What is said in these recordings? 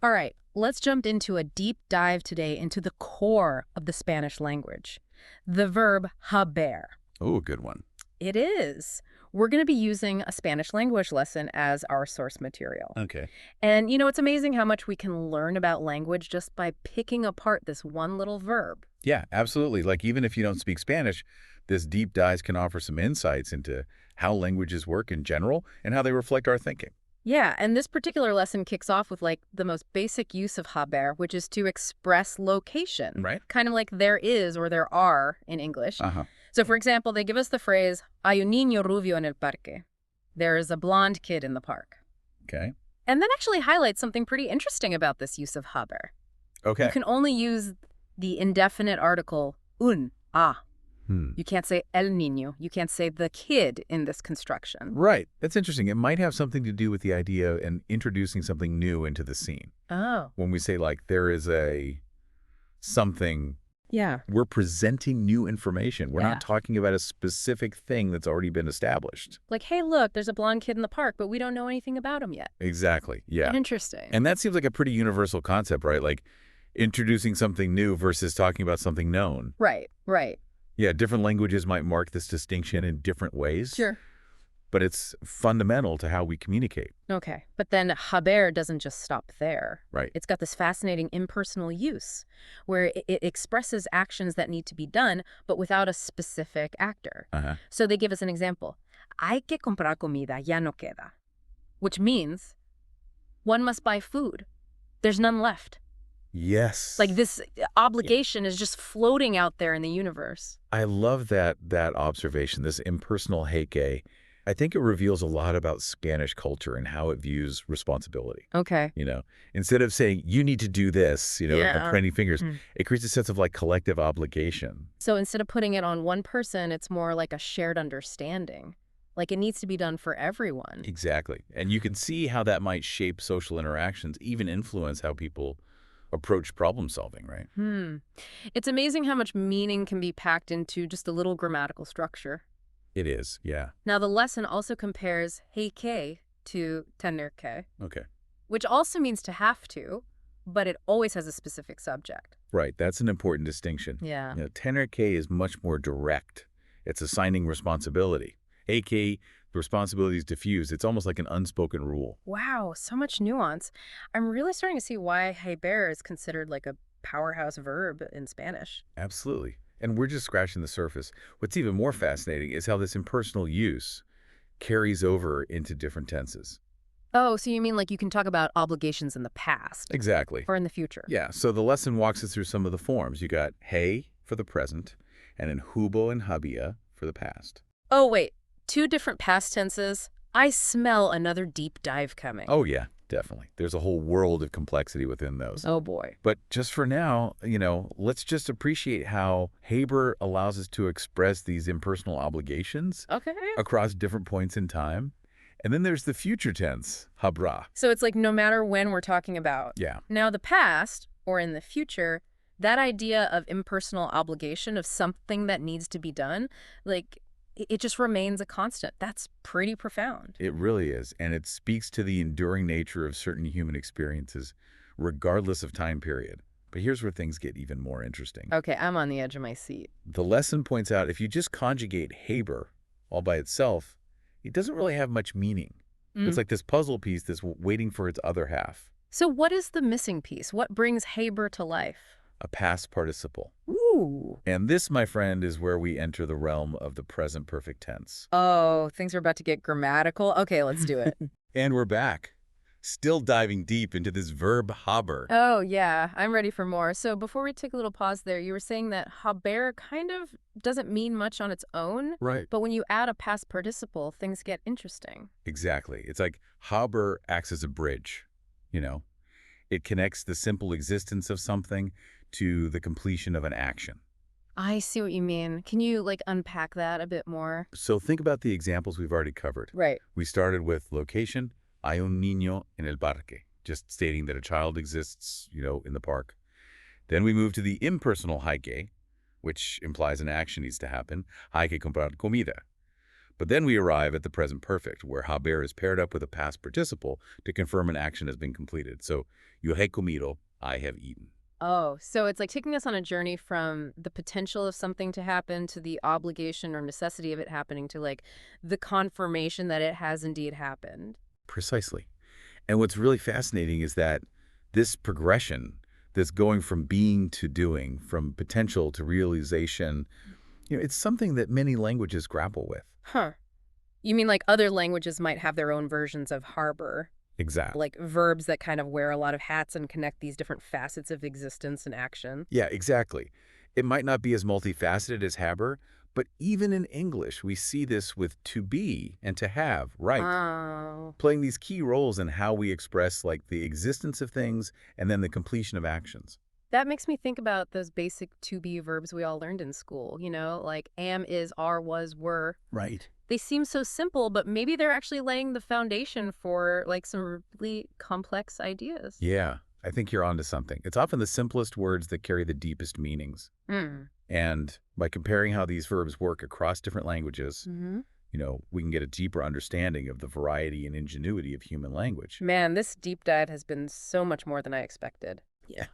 All right, let's jump into a deep dive today into the core of the Spanish language, the verb haber. Oh, good one. It is. We're going to be using a Spanish language lesson as our source material. Okay. And it's amazing how much we can learn about language just by picking apart this one little verb. Yeah, absolutely. Like even if you don't speak Spanish, this deep dive can offer some insights into how languages work in general and how they reflect our thinking. Yeah, and this particular lesson kicks off with like the most basic use of haber, which is to express location, Right? kind of like there is or there are in English. Uh-huh. So, for example, they give us the phrase, hay un niño rubio en el parque. There is a blonde kid in the park. Okay. And that actually highlights something pretty interesting about this use of haber. You Okay. can only use the indefinite article un, Hmm. You can't say el niño. You can't say the kid in this construction. Right. That's interesting. It might have something to do with the idea and introducing something new into the scene. Oh. When we say like there is a something, Yeah. we're presenting new information. We're Yeah. not talking about a specific thing that's already been established. Like, hey, look, there's a blonde kid in the park, but we don't know anything about him yet. Exactly. Yeah. Interesting. And that seems like a pretty universal concept, right? Like introducing something new versus talking about something known. Right. Yeah, different languages might mark this distinction in different ways. Sure. But it's fundamental to how we communicate. Okay. But then haber doesn't just stop there. Right. It's got this fascinating impersonal use where it expresses actions that need to be done, but without a specific actor. Uh-huh. So they give us an example. Hay que comprar comida, ya no queda. Which means one must buy food. There's none left. Yes. Like this obligation is just floating out there in the universe. I love that observation, this impersonal heike. I think it reveals a lot about Spanish culture and how it views responsibility. Okay. Instead of saying, you need to do this, Yeah. pointing fingers, Mm. it creates a sense of like collective obligation. So instead of putting it on one person, it's more like a shared understanding. Like it needs to be done for everyone. Exactly. And you can see how that might shape social interactions, even influence how people approach problem solving, right? It's amazing how much meaning can be packed into just a little grammatical structure. It is, yeah. Now, the lesson also compares heike to tener que, Okay. which also means to have to, but it always has a specific subject. Right, that's an important distinction. Yeah. Tenor K is much more direct. It's assigning responsibility. AK, the responsibility is diffused. It's almost like an unspoken rule. Wow, so much nuance. I'm really starting to see why haber is considered like a powerhouse verb in Spanish. Absolutely. And we're just scratching the surface. What's even more fascinating is how this impersonal use carries over into different tenses. Oh, so you mean like you can talk about obligations in the past Exactly. or in the future? Yeah, so the lesson walks us through some of the forms. You got hey for the present, and then hubo and había for the past. Oh, wait. Two different past tenses. I smell another deep dive coming. Oh, yeah, definitely. There's a whole world of complexity within those. Oh, boy. But just for now, let's just appreciate how HABER allows us to express these impersonal obligations Okay. across different points in time. And then there's the future tense, habra. So it's like no matter when we're talking about. Yeah, Now, the past, or in the future, that idea of impersonal obligation of something that needs to be done, like, it just remains a constant. That's pretty profound. it really is. And it speaks to the enduring nature of certain human experiences, regardless of time period. But here's where things get even more interesting. Okay, I'm on the edge of my seat. The lesson points out if you just conjugate HABER all by itself, it doesn't really have much meaning. It's like this puzzle piece that's waiting for its other half, So what is the missing piece? What brings haber to life? a past participle. Ooh. And this, my friend, is where we enter the realm of the present perfect tense. Oh, things are about to get grammatical. Okay, let's do it. And we're back, still diving deep into this verb haber. Oh, yeah, I'm ready for more. So before we take a little pause there, you were saying that haber kind of doesn't mean much on its own, Right. but when you add a past participle, things get interesting. Exactly. It's like haber acts as a bridge, It connects the simple existence of something to the completion of an action. I see what you mean. Can you, unpack that a bit more? So think about the examples we've already covered. Right. We started with location, hay un niño en el parque, just stating that a child exists, in the park. Then we moved to the impersonal heike, which implies an action needs to happen, hay que comprar comida. But then we arrive at the present perfect, where haber is paired up with a past participle to confirm an action has been completed. So, yo he comido, I have eaten. Oh, so it's like taking us on a journey from the potential of something to happen to the obligation or necessity of it happening to like the confirmation that it has indeed happened. Precisely. And what's really fascinating is that this progression, this going from being to doing, from potential to realization, it's something that many languages grapple with. Huh. You mean like other languages might have their own versions of harbor, Exactly. like verbs that kind of wear a lot of hats and connect these different facets of existence and action? Yeah, exactly. It might not be as multifaceted as Haber, but even in English, we see this with to be and to have, right, Oh. playing these key roles in how we express like the existence of things and then the completion of actions. That makes me think about those basic to be verbs we all learned in school, like am, is, are, was, were. Right. They seem so simple, but maybe they're actually laying the foundation for like some really complex ideas. Yeah, I think you're onto something. It's often the simplest words that carry the deepest meanings. Hmm. And by comparing how these verbs work across different languages, Hmm. we can get a deeper understanding of the variety and ingenuity of human language. Man, this deep dive has been so much more than I expected. Yeah.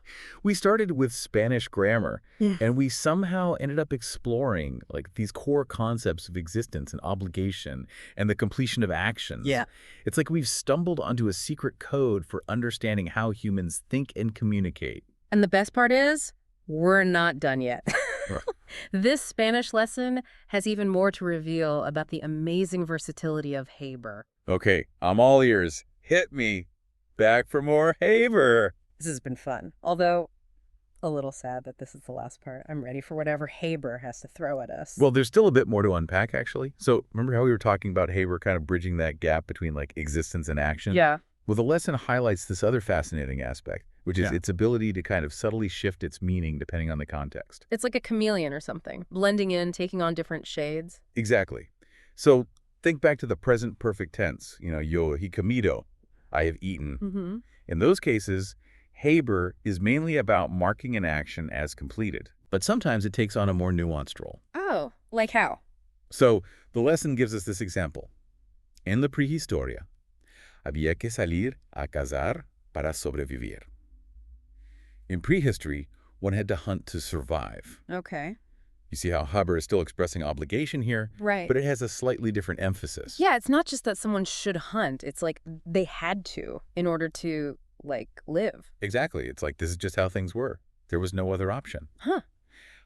We started with Spanish grammar, Yeah. and we somehow ended up exploring like these core concepts of existence and obligation and the completion of actions. Yeah. It's like we've stumbled onto a secret code for understanding how humans think and communicate. And the best part is, we're not done yet. Right. This Spanish lesson has even more to reveal about the amazing versatility of Haber. Okay, I'm all ears. Hit me. Back for more Haber. This has been fun, although a little sad that this is the last part. I'm ready for whatever Haber has to throw at us. Well, there's still a bit more to unpack, actually. So remember how we were talking about Haber kind of bridging that gap between like existence and action? Yeah. Well, the lesson highlights this other fascinating aspect, which is its ability to kind of subtly shift its meaning depending on the context. It's like a chameleon or something, blending in, taking on different shades. Exactly. So think back to the present perfect tense, yo he comido, I have eaten. Mm-hmm. In those cases, Haber is mainly about marking an action as completed, but sometimes it takes on a more nuanced role. Oh, like how? So the lesson gives us this example. En la prehistoria, había que salir a cazar para sobrevivir. In prehistory, one had to hunt to survive. Okay. You see how Haber is still expressing obligation here, Right. but it has a slightly different emphasis. Yeah, it's not just that someone should hunt. It's like they had to in order to, like, live. Exactly. It's like this is just how things were. There was no other option. Huh.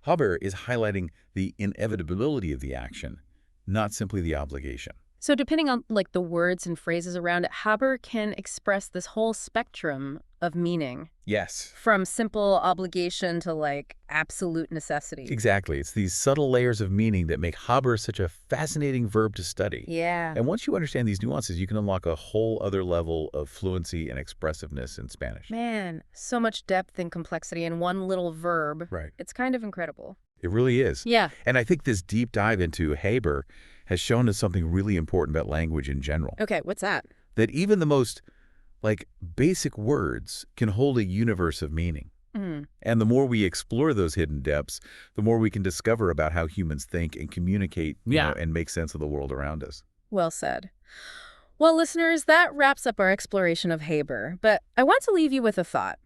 Haber is highlighting the inevitability of the action, not simply the obligation. So depending on, like, the words and phrases around it, Haber can express this whole spectrum of meaning, Yes. from simple obligation to, like, absolute necessity. Exactly. It's these subtle layers of meaning that make Haber such a fascinating verb to study. Yeah. And once you understand these nuances, you can unlock a whole other level of fluency and expressiveness in Spanish. Man, so much depth and complexity in one little verb. Right. It's kind of incredible. It really is. Yeah. And I think this deep dive into Haber has shown us something really important about language in general. Okay, what's that? That even the most, basic words can hold a universe of meaning. Mm. And the more we explore those hidden depths, the more we can discover about how humans think and communicate and make sense of the world around us. Well said. Well, listeners, that wraps up our exploration of Haber, but I want to leave you with a thought.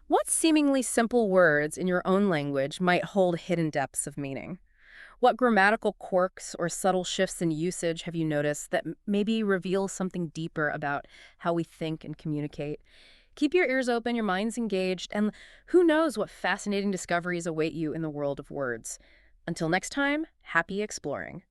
What seemingly simple words in your own language might hold hidden depths of meaning? What grammatical quirks or subtle shifts in usage have you noticed that maybe reveal something deeper about how we think and communicate? Keep your ears open, your minds engaged, and who knows what fascinating discoveries await you in the world of words. Until next time, happy exploring.